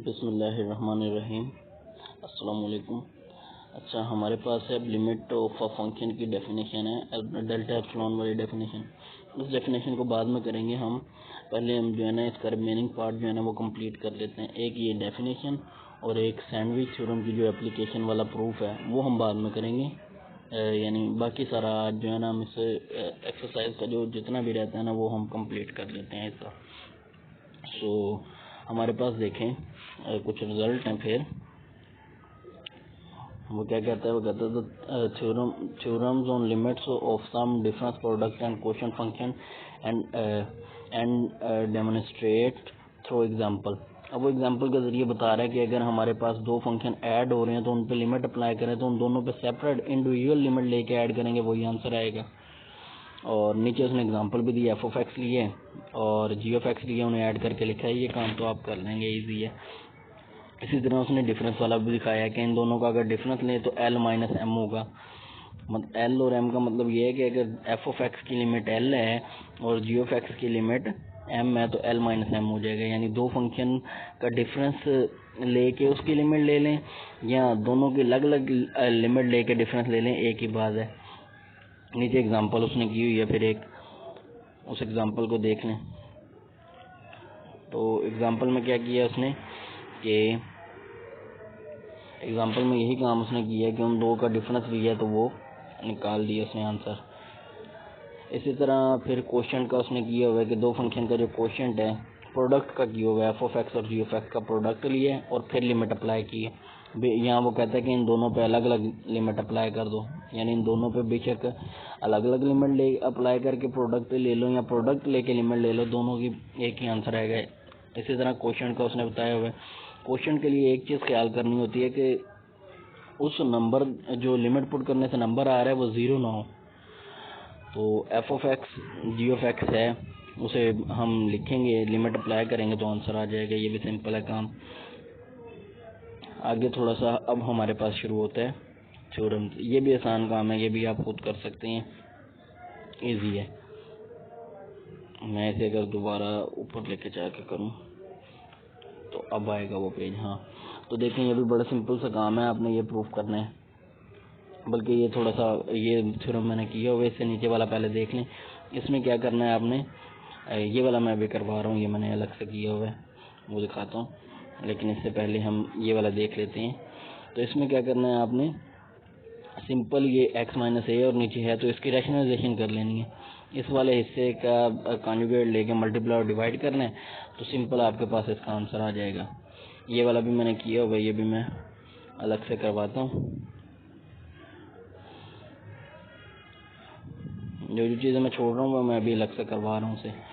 बिस्मिल्लाहिर्रहमानिर्रहीम। अस्सलाम वालेकुम। अच्छा, हमारे पास है अब लिमिट ऑफ अ फंक्शन की डेफिनेशन है, डेल्टा एप्सिलॉन वाली डेफिनेशन। उस डेफिनेशन को बाद में करेंगे हम, पहले हम जो है ना इसका रिमेनिंग पार्ट जो है ना वो कंप्लीट कर लेते हैं। एक ये डेफिनेशन और एक सैंडविच थ्योरम की जो एप्लीकेशन वाला प्रूफ है वो हम बाद में करेंगे। यानी बाकी सारा आज जो है ना हम इस एक्सरसाइज का जो जितना भी रहता है ना वो हम कंप्लीट कर लेते हैं इसका। हमारे पास देखें कुछ रिजल्ट हैं। फिर वो क्या कहता है, वो कहता है theorems on limits of sum difference product and quotient function and demonstrate through example. अब वो एग्जांपल के जरिए बता रहा है कि अगर हमारे पास दो फंक्शन ऐड हो रहे हैं तो उन पे लिमिट अप्लाई करें तो उन दोनों पे सेपरेट इंडिविजुअल लिमिट लेके ऐड करेंगे, वही आंसर आएगा। और नीचे उसने एग्जांपल भी दिया, f(x) लिए और g(x) लिए, उन्हें ऐड करके लिखा है। ये काम तो आप कर लेंगे, इजी है। इसी तरह उसने डिफरेंस वाला भी दिखाया कि इन दोनों का अगर डिफरेंस लें तो l माइनस m होगा। मतलब l और m का मतलब ये है कि अगर f(x) की लिमिट l है और g(x) की लिमिट m है तो l माइनस m हो जाएगा। यानी दो फंक्शन का डिफरेंस लेके उसकी लिमिट ले लें या दोनों की अलग अलग लिमिट लेके डिफरेंस ले लें, एक ही बात है। नीचे एग्जांपल उसने की हुई है, फिर एक उस एग्जांपल को देख लें। तो एग्जांपल में क्या किया उसने कि एग्जांपल में यही काम उसने किया कि उन दो का डिफरेंस लिया तो वो निकाल दिया उसने आंसर। इसी तरह फिर क्वोशिएंट का उसने किया हुआ है कि दो फंक्शन का जो क्वोशिएंट है प्रोडक्ट का किया हुआ है, f(x) और g(x) का प्रोडक्ट लिया और फिर लिमिट अप्लाई की है। यहाँ वो कहता है कि इन दोनों पे अलग अलग लिमिट अप्लाई कर दो, यानी इन दोनों पे बेशक अलग अलग लिमिट ले अप्लाई करके प्रोडक्ट ले लो या प्रोडक्ट लेके लिमिट ले लो, दोनों की एक ही आंसर आएगा। इसी तरह क्वोशिएंट का उसने बताया हुआ है। क्वोशिएंट के लिए एक चीज़ ख्याल करनी होती है कि उस नंबर जो लिमिट पुट करने से नंबर आ रहा है वो ज़ीरो ना हो। तो f(x) g(x) है, उसे हम लिखेंगे, लिमिट अप्लाई करेंगे तो आंसर आ जाएगा। ये भी सिंपल है काम। आगे थोड़ा सा अब हमारे पास शुरू होता है थ्योरम। ये भी आसान काम है, ये भी आप खुद कर सकते हैं, इजी है। मैं इसे अगर दोबारा ऊपर लेके जाके करूं तो अब आएगा वो पेज। हाँ, तो देखें ये भी बड़ा सिंपल सा काम है, आपने ये प्रूफ करना है। बल्कि ये थोड़ा सा ये थ्योरम मैंने किया हुआ है, इससे नीचे वाला पहले देख लें। इसमें क्या करना है आपने, ये वाला मैं भी करवा रहा हूँ, ये मैंने अलग से किया हुआ है, वो दिखाता हूँ। लेकिन इससे पहले हम ये वाला देख लेते हैं। तो इसमें क्या करना है आपने, सिंपल ये x माइनस ए और नीचे है तो इसकी रैशनलाइजेशन कर लेनी है। इस वाले हिस्से का कॉन्जुगेट लेके मल्टीप्लाई और डिवाइड करना है तो सिंपल आपके पास इसका आंसर आ जाएगा। ये वाला भी मैंने किया हुआ, ये भी मैं अलग से करवाता हूँ। जो जो चीज़ें मैं छोड़ रहा हूँ वो मैं अभी अलग से करवा रहा हूँ उसे।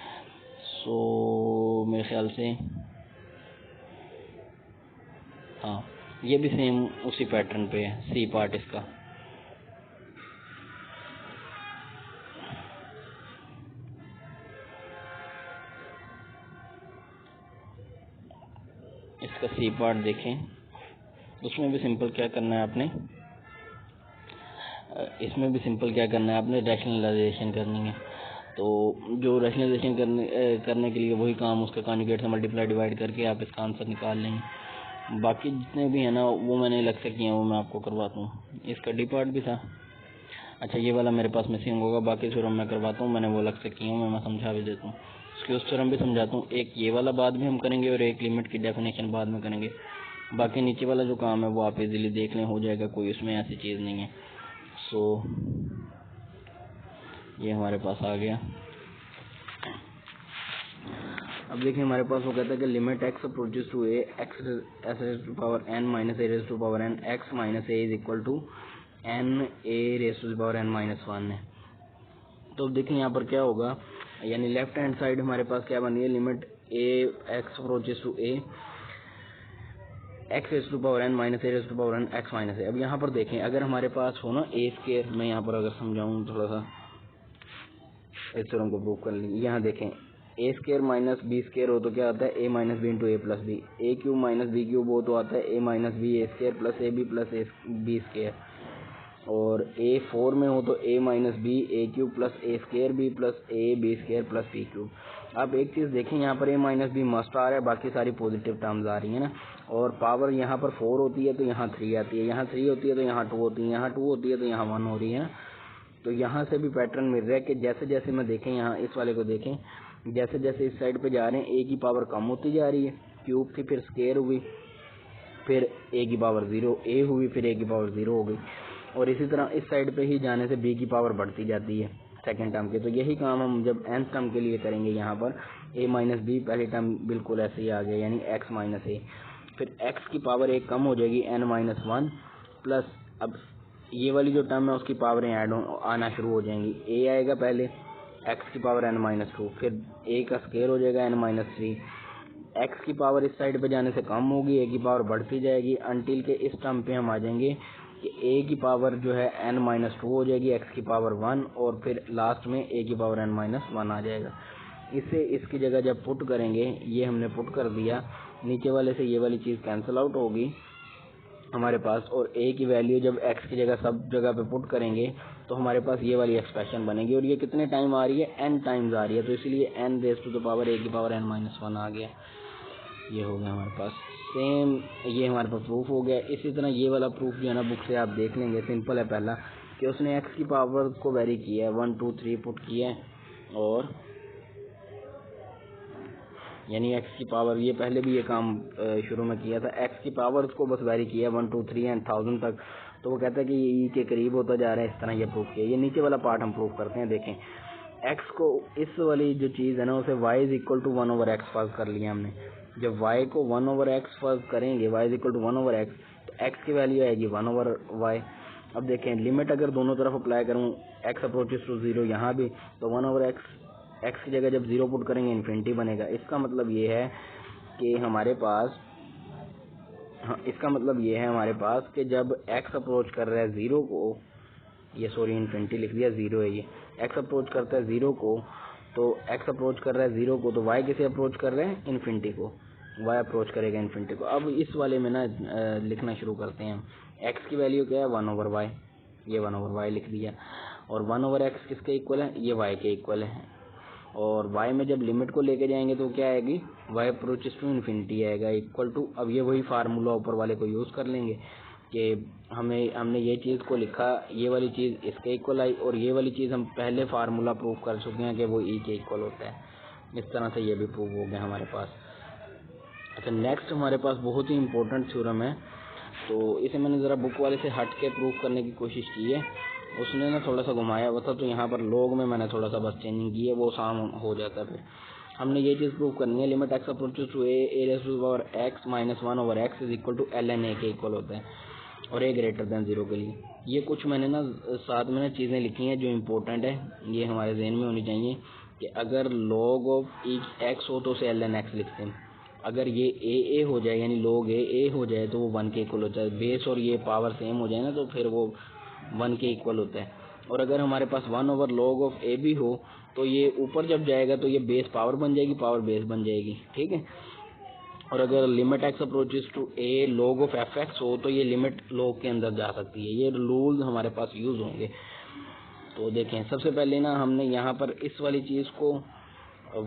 मेरे ख्याल से हाँ, ये भी सेम उसी पैटर्न पे है, सी पार्ट इसका। इसका सी पार्ट देखें, उसमें भी सिंपल क्या करना है आपने, इसमें भी सिंपल क्या करना है आपने, रैशनलाइजेशन करनी है। तो जो रैशनलाइजेशन करने के लिए वही काम, उसका कॉन्जुगेट से मल्टीप्लाई डिवाइड करके आप इसका आंसर निकाल लेंगे। बाकी जितने भी है ना वो मैंने अलग से किए हैं, वो मैं आपको करवाता हूँ। इसका डी पार्ट भी था। अच्छा, ये वाला मेरे पास मिसिंग होगा, बाकी थ्योरम मैं करवाता हूँ, मैंने वो अलग से किए हूँ, मैं समझा भी देता हूँ। उसके उस थ्योरम भी समझाता हूँ। एक ये वाला बाद में हम करेंगे और एक लिमिट की डेफिनेशन बाद में करेंगे। बाकी नीचे वाला जो काम है वो आप इजीली देख लें, हो जाएगा, कोई उसमें ऐसी चीज़ नहीं है। ये हमारे पास आ गया। अब देखिए हमारे पास वो कहता है कि limit x approaches to a x s raised to power n minus a raised to power n x minus a is equal to n a raised to power n minus 1 है। तो देखिए यहाँ पर क्या होगा, यानी लेफ्ट हैंड साइड हमारे पास क्या बनी है, limit a x approaches to a x raised to power n minus a raised to power n x minus a। अब यहाँ पर देखें, अगर हमारे पास हो ना a स्क्वायर, मैं यहाँ पर अगर समझाऊँ थोड़ा सा, इस थ्योरम को प्रूव कर लीजिए। यहाँ देखें, a square minus b square हो तो क्या आता है, a minus b into a plus b. A cube minus b cube हो तो आता है a minus b a square plus a b square. और ए 4 में हो तो a minus b a cube plus a square b plus a b square plus b cube. अब एक चीज़ देखें, यहाँ पर a माइनस बी मस्ट आ रहा है, बाकी सारी पॉजिटिव टर्म्स आ रही है ना, और पावर यहाँ पर 4 होती है तो यहाँ 3 आती है, यहाँ 3 होती है तो यहाँ 2 होती है, यहाँ 2 होती है तो यहाँ 1 हो रही है। तो यहाँ से भी पैटर्न मिल रहा है कि जैसे जैसे मैं देखें, यहाँ इस वाले को देखें, जैसे जैसे इस साइड पे जा रहे हैं a की पावर कम होती जा रही है, क्यूब थी फिर स्केयर हुई, फिर a की पावर 0 a हुई, फिर a की पावर 0 हो गई, और इसी तरह इस साइड पे ही जाने से b की पावर बढ़ती जाती है सेकेंड टर्म के। तो यही काम हम जब nth टर्म के लिए करेंगे, यहाँ पर a माइनस बी पहली टर्म बिल्कुल ऐसे ही आ गया, यानी x माइनस ए, फिर x की पावर एक कम हो जाएगी n माइनस 1 प्लस, अब ये वाली जो टर्म है उसकी पावरें ऐड आना शुरू हो जाएंगी, a आएगा पहले x की पावर n माइनस 2, फिर a का स्केयर हो जाएगा n माइनस 3, x की पावर इस साइड पे जाने से कम होगी, a की पावर बढ़ती जाएगी अनटिल के इस टर्म पे हम आ जाएंगे कि a की पावर जो है n माइनस 2 हो जाएगी, x की पावर 1, और फिर लास्ट में a की पावर n माइनस 1 आ जाएगा। इसे इसकी जगह जब पुट करेंगे, ये हमने पुट कर दिया, नीचे वाले से ये वाली चीज़ कैंसिल आउट होगी हमारे पास, और a की वैल्यू जब x की जगह सब जगह पे पुट करेंगे तो हमारे पास ये वाली एक्सप्रेशन बनेगी, और ये कितने टाइम आ रही है, n टाइम्स आ रही है, तो इसलिए n raise to the power a की पावर n माइनस 1 आ गया। ये हो गया हमारे पास, सेम ये हमारे पास प्रूफ हो गया। इसी तरह ये वाला प्रूफ जो है ना, बुक से आप देख लेंगे, सिंपल है पहला कि उसने x की पावर को वेरी किया है, 1 2 3 पुट किया है, और यानी x की पावर, ये पहले भी ये काम शुरू में किया था, x की पावर को बस वेरी किया 1 2 3 एंड 1000 तक, तो वो कहता है कि ये e के करीब होता जा रहा है, इस तरह ये प्रूफ किया। ये नीचे वाला पार्ट हम प्रूफ करते हैं, देखें x को, इस वाली जो चीज़ है ना, उसे y is equal to 1 over x फर्ज कर लिया हमने। जब y को 1 ओवर एक्स फर्ज करेंगे, y is equal to 1 over x, तो x की वैल्यू आएगी 1 ओवर y। अब देखें लिमिट अगर दोनों तरफ अप्लाई करूँ, x अप्रोचेस टू 0 यहाँ भी, तो 1 ओवर एक्स की जगह जब 0 पुट करेंगे इन्फिनिटी बनेगा। इसका मतलब ये है कि हमारे पास, हाँ इसका मतलब ये है हमारे पास कि जब x अप्रोच कर रहा है 0 को, ये सॉरी इन्फिनिटी लिख दिया, 0 है ये, x अप्रोच करता है 0 को, तो x अप्रोच कर रहा है 0 को, तो y किसे अप्रोच कर रहे हैं, इन्फिनिटी को, y अप्रोच करेगा इन्फिनिटी को। अब इस वाले में ना लिखना शुरू करते हैं, x की वैल्यू क्या है, 1 ओवर y, ये 1 ओवर y लिख दिया, और 1 ओवर x किसके इक्वल है, ये y के इक्वल है, और y में जब लिमिट को लेके जाएंगे तो क्या आएगी, y अप्रोचेस टू इन्फिनिटी आएगा इक्वल टू, अब ये वही फार्मूला ऊपर वाले को यूज़ कर लेंगे कि हमने ये चीज़ को लिखा, ये वाली चीज़ इसके इक्वल आई, और ये वाली चीज़ हम पहले फार्मूला प्रूव कर चुके हैं कि वो e के इक्वल होता है। इस तरह से ये भी प्रूव हो गया हमारे पास। अच्छा नेक्स्ट हमारे पास बहुत ही इंपॉर्टेंट थ्योरम है, तो इसे मैंने ज़रा बुक वाले से हट के प्रूव करने की कोशिश की है, उसने ना थोड़ा सा घुमाया हुआ था, तो यहाँ पर लॉग में मैंने थोड़ा सा बस चेंजिंग की है, वो आसान हो जाता है। फिर हमने ये चीज़ प्रूव करनी है, limit x approaches to a raise to the power x minus 1 over x is equal to l n a के इक्वल होता है, और ए ग्रेटर देन 0 के लिए। ये कुछ मैंने ना साथ में ना चीज़ें लिखी हैं जो इम्पोर्टेंट है, ये हमारे जहन में होनी चाहिए कि अगर लॉग ऑफ एक्स हो तो उसे एल एन एक्स लिखते हैं, अगर ये ए हो जाए यानी लॉग ए हो जाए तो वो 1 के इक्वल होता है, बेस और ये पावर सेम हो जाए ना तो फिर वो 1 के इक्वल होता है। और अगर हमारे पास 1 ओवर लॉग ऑफ ए भी हो तो ये ऊपर जब जाएगा तो ये बेस पावर बन जाएगी, पावर बेस बन जाएगी, ठीक है। और अगर limit x approaches to a log of f x हो तो ये लिमिट लॉग के अंदर जा सकती है। ये रूल्स हमारे पास यूज़ होंगे। तो देखें सबसे पहले ना हमने यहाँ पर इस वाली चीज़ को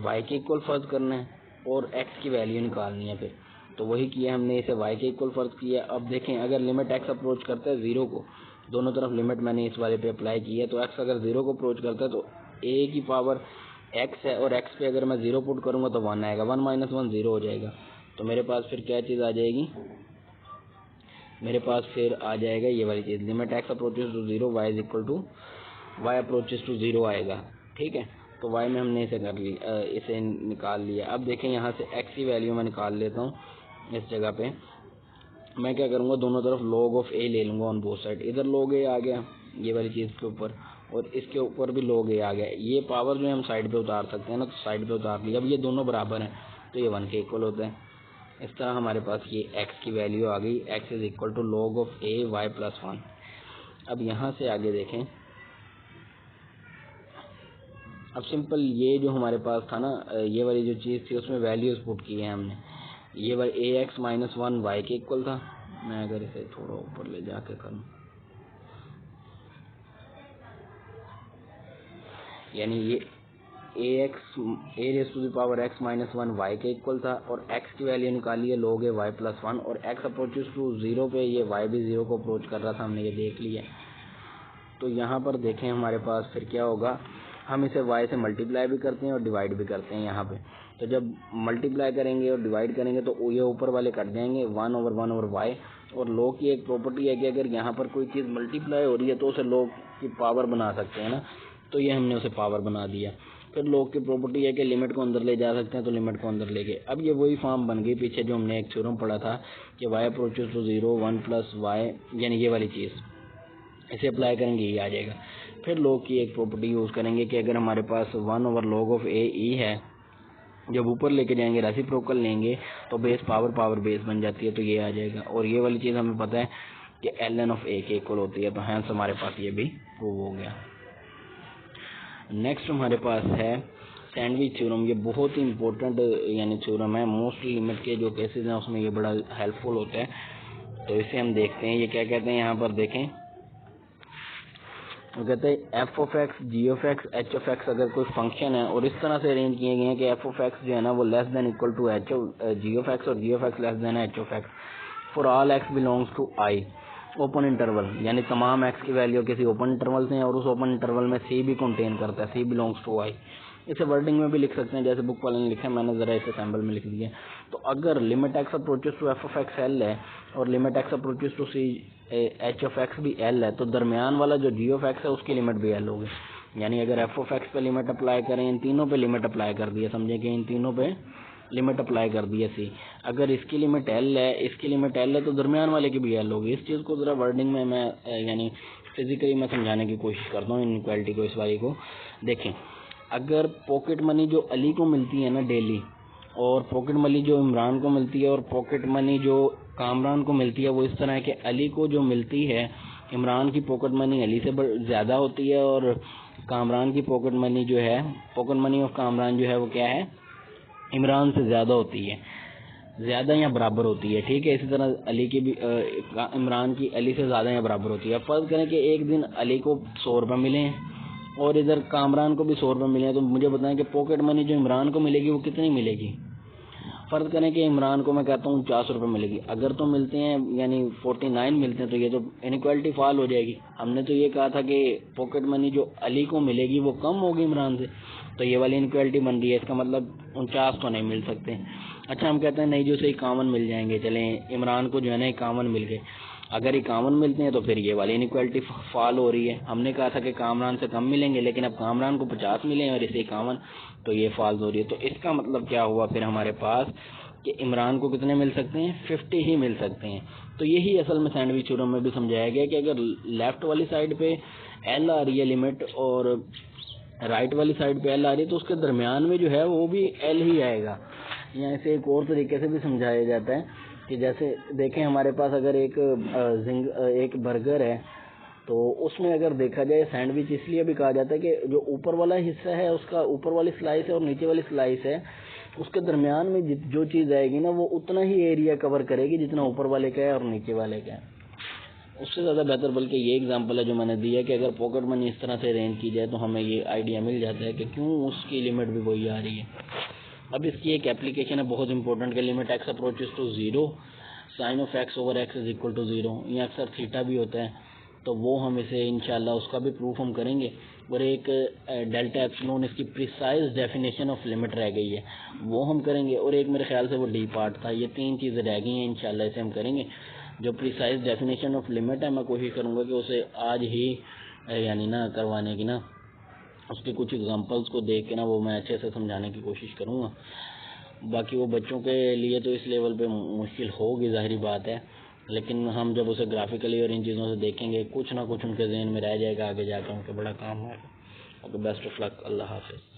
y के इक्वल फर्ज करना है और x की वैल्यू निकालनी है, फिर तो वही किया हमने, इसे y के इक्वल फर्ज किया। अब देखें अगर लिमिट x अप्रोच करता है 0 को, दोनों तरफ लिमिट मैंने इस वाले पे अप्लाई की है, तो x अगर 0 को अप्रोच करता है तो a की पावर x है, और x पे अगर मैं 0 पुट करूँगा तो 1 आएगा, 1 माइनस 1 0 हो जाएगा। तो मेरे पास फिर क्या चीज़ आ जाएगी, मेरे पास फिर आ जाएगा ये वाली चीज़, limit x approaches to 0 y is equal to y approaches to 0 आएगा, ठीक है। तो y में हमने इसे कर लिया, इसे निकाल लिया। अब देखें यहाँ से x की वैल्यू मैं निकाल लेता हूँ। इस जगह पे मैं क्या करूँगा, दोनों तरफ log ऑफ a ले लूँगा ऑन बोथ साइड। इधर log a आ गया ये वाली चीज़ के ऊपर, और इसके ऊपर भी log a आ गया। ये पावर जो है हम साइड पे उतार सकते हैं ना, तो साइड पे उतार लिया। अब ये दोनों बराबर हैं तो ये 1 के इक्वल होता है। इस तरह हमारे पास ये x की वैल्यू आ गई, x is equal to log of a y plus 1। अब यहाँ से आगे देखें, अब सिंपल ये जो हमारे पास था ना, ये वाली जो चीज़ थी उसमें वैल्यूज़ पुट की है हमने। ये वाली ए एक्स माइनस 1 वाई के इक्वल था। मैं अगर इसे थोड़ा ऊपर ले जाके करूँ, यानी ये a raise to the power x minus 1 y के इक्वल था और x की वैल्यू निकाली है log y प्लस 1 और x अप्रोचेस टू 0 पे ये y भी 0 को अप्रोच कर रहा था, हमने ये देख लिया। तो यहाँ पर देखें हमारे पास फिर क्या होगा, हम इसे y से मल्टीप्लाई भी करते हैं और डिवाइड भी करते हैं यहाँ पे। तो जब मल्टीप्लाई करेंगे और डिवाइड करेंगे तो ये ऊपर वाले कट जाएंगे 1 ओवर y। और log की एक प्रॉपर्टी है कि अगर यहाँ पर कोई चीज़ मल्टीप्लाई हो रही है तो उसे log की पावर बना सकते हैं ना, तो ये हमने उसे पावर बना दिया। फिर log की प्रॉपर्टी है कि लिमिट को अंदर ले जा सकते हैं, तो लिमिट को अंदर ले गए। अब ये वही फॉर्म बन गई पीछे जो हमने एक थ्योरम पढ़ा था कि y approaches to 0 1 plus y, यानी ये वाली चीज़, इसे अप्लाई करेंगे ये आ जाएगा। फिर log की एक प्रॉपर्टी यूज़ करेंगे कि अगर हमारे पास 1 ओवर log ऑफ ए ई है, जब ऊपर लेके जाएंगे रेसिप्रोकल लेंगे तो बेस पावर बेस बन जाती है, तो ये आ जाएगा। और ये वाली चीज़ हमें पता है कि ln ऑफ ए के इक्वल होती है, तो हैंस हमारे पास ये भी प्रूव हो गया। नेक्स्ट हमारे पास है सैंडविच थ्योरम। ये बहुत ही इंपॉर्टेंट यानी थ्योरम है, मोस्ट लिमिट के जो केसेस हैं उसमें ये बड़ा हेल्पफुल होता है। तो इसे हम देखते हैं, ये क्या कहते हैं। यहाँ पर देखें, वो कहते हैं f of x, g of x, h of x अगर कोई फंक्शन है और इस तरह से अरेंज किए गए हैं कि एफ ऑफ एक्स जो है ना वो less than equal to h g of x और g of x less than h of x for all x belongs to I open interval, यानी तमाम एक्स की वैल्यू किसी ओपन इंटरवल से है और उस ओपन इंटरवल में सी भी कंटेन करता है, सी बिलोंग्स टू आई। इसे वर्डिंग में भी लिख सकते हैं जैसे बुक वाले ने लिखा है, मैंने ज़रा इसे सैम्पल में लिख दिया। तो अगर limit x approaches to f of x l है और limit x approaches to c h of x भी एल है, तो दरमियान वाला जो जी ऑफ एक्स है उसकी लिमिट भी एल होगी। यानी अगर एफ ऑफ एक्स पे लिमिट अप्लाई करें, इन तीनों पे लिमिट अप्लाई कर दिया, समझे कि इन तीनों पे लिमिट अप्लाई कर दिया सी, अगर इसकी लिमिट एल है, इसकी लिमिट एल है, तो दरमियान वाले की भी एल होगी। इस चीज़ को ज़रा वर्डिंग में मैं यानी फिजिकली मैं समझाने की कोशिश करता हूँ इनइक्वालिटी को, इस वाली को देखें। अगर पॉकेट मनी जो अली को मिलती है ना डेली, और पॉकेट मनी जो इमरान को मिलती है, और पॉकेट मनी जो कामरान को मिलती है, वो इस तरह है कि अली को जो मिलती है, इमरान की पॉकेट मनी अली से ज़्यादा होती है और कामरान की पॉकेट मनी जो है, पॉकेट मनी ऑफ कामरान जो है वो क्या है, इमरान से ज़्यादा होती है, ज़्यादा या बराबर होती है। ठीक है, इसी तरह अली की भी इमरान की अली से ज़्यादा या बराबर होती है। फ़र्ज़ करें कि एक दिन अली को 100 रुपये मिले हैं और इधर कामरान को भी 100 रुपये मिले हैं, तो मुझे बताएं कि पॉकेट मनी जो इमरान को मिलेगी वो कितनी मिलेगी। फ़र्ज़ करें कि इमरान को मैं कहता हूँ 400 रुपये मिलेगी, अगर तो मिलते हैं यानी 49 मिलते हैं, तो ये तो इनइक्वालिटी फॉल हो जाएगी। हमने तो ये कहा था कि पॉकेट मनी जो अली को मिलेगी वो कम होगी इमरान से, तो ये वाली इनइक्वालिटी बन रही है, इसका मतलब 49 तो नहीं मिल सकते। अच्छा, हम कहते हैं नहीं, जो से 51 मिल जाएंगे, चलें इमरान को जो है ना 51 मिल गए, अगर 51 मिलते हैं तो फिर ये वाली इनइक्वालिटी फॉल हो रही है। हमने कहा था कि कामरान से कम मिलेंगे, लेकिन अब कामरान को 50 मिले और इसे 51, तो ये फॉल्स हो रही है। तो इसका मतलब क्या हुआ फिर हमारे पास कि इमरान को कितने मिल सकते हैं, 50 ही मिल सकते हैं। तो यही असल में सैंडविच थ्योरम में भी समझाया गया कि अगर लेफ्ट वाली साइड पे एल आ रही है लिमिट और राइट वाली साइड पे एल आ रही है, तो उसके दरमियान में जो है वो भी एल ही आएगा। या इसे एक और तरीके से भी समझाया जाता है कि जैसे देखें, हमारे पास अगर एक बर्गर है, तो उसमें अगर देखा जाए सैंडविच इसलिए भी कहा जाता है कि जो ऊपर वाला हिस्सा है, उसका ऊपर वाली स्लाइस है और नीचे वाली स्लाइस है, उसके दरमियान में जो चीज़ आएगी ना वो उतना ही एरिया कवर करेगी जितना ऊपर वाले का है और नीचे वाले का है, उससे ज़्यादा बेहतर। बल्कि ये एग्जांपल है जो मैंने दिया कि अगर पॉकेट मनी इस तरह से अरेंज की जाए तो हमें ये आइडिया मिल जाता है कि क्यों उसकी लिमिट भी वही आ रही है। अब इसकी एक एप्लीकेशन है बहुत इंपॉर्टेंट कि limit x approaches to 0 sine of x over x is equal to 0, ये अक्सर थीटा भी होता है, तो वो हम इसे इंशाल्लाह उसका भी प्रूफ हम करेंगे। और एक डेल्टा एप्सिलॉन इसकी प्रिसाइज डेफिनेशन ऑफ लिमिट रह गई है, वो हम करेंगे। और एक मेरे ख्याल से वो डी पार्ट था, ये 3 चीज़ें रह गई हैं, इंशाल्लाह इसे हम करेंगे। जो प्रिसाइज डेफिनेशन ऑफ लिमिट है, मैं कोशिश करूँगा कि उसे आज ही यानी ना करवाने की ना, उसके कुछ एग्जांपल्स को देख के ना वो मैं अच्छे से समझाने की कोशिश करूँगा। बाकी वो बच्चों के लिए तो इस लेवल पे मुश्किल होगी, ज़ाहिरी बात है, लेकिन हम जब उसे ग्राफिकली और इन चीज़ों से देखेंगे कुछ ना कुछ उनके जहन में रह जाएगा, आगे जाकर उनके बड़ा काम है। ओके, बेस्ट ऑफ लक, अल्लाह हाफ़िज़।